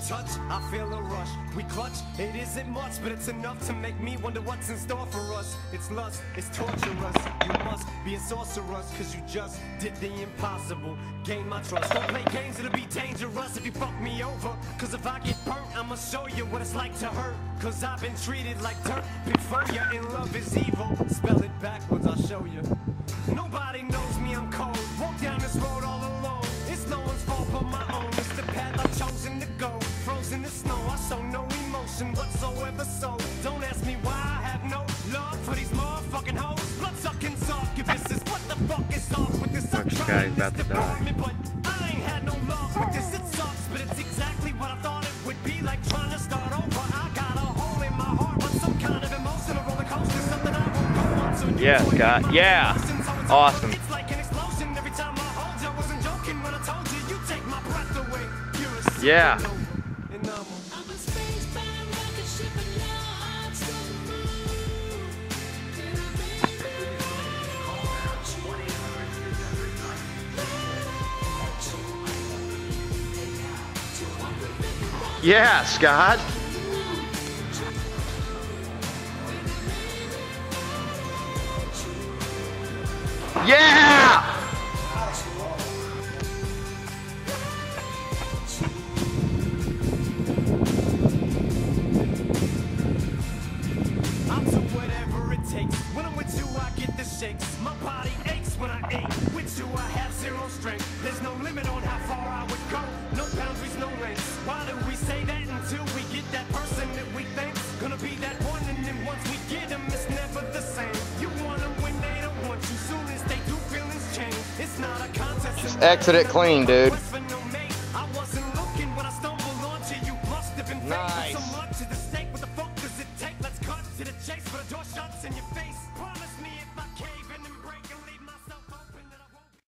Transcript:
touch, I feel a rush. We clutch, it isn't much, but it's enough to make me wonder what's in store for us. It's lust, it's torturous. You must be a sorceress, cause you just did the impossible. Gain my trust. Don't play games, it'll be dangerous if you fuck me over. Cause if I get burnt, I'ma show you what it's like to hurt. Cause I've been treated like dirt before you, and love is evil. Spell it backwards, I'll show you. Nobody knows me, I'm cold. Walk down this road all alone. It's no one's fault but my own. It's the path I've chosen to go. Frozen in snow, I show no emotion whatsoever. So don't ask me why I have no love for these motherfucking hoes. Blood sucking soft, give this is what the fuck is off with this. I'm trying this department, but I ain't had no love with this. It sucks, but it's exactly what I thought it would be. Like trying to start over. I got a hole in my heart, but some kind of emotional roller coaster, something I won't go on. So yeah, Scott. Yeah. Awesome. It's like an explosion every time I hold you. I wasn't joking when I told you you take my breath away. You're a yeah. Yeah, Scott. Yeah! I'll do whatever it takes. When I'm with you, I get the shakes. My body aches when I ache. With you, I have zero strength. There's no limit on how far I would go. No boundaries, no lengths. Why do we say that until we get that person that we think's gonna be that one? And then once we get them, it's never the same. You want them when they don't want you. Soon as they do, feelings change. It's not a contest. Just exit it clean, dude. I wasn't looking, but I stumbled onto you. Must have been nice. So much to the stake. What the fuck does it take? Let's cut to the chase for the door.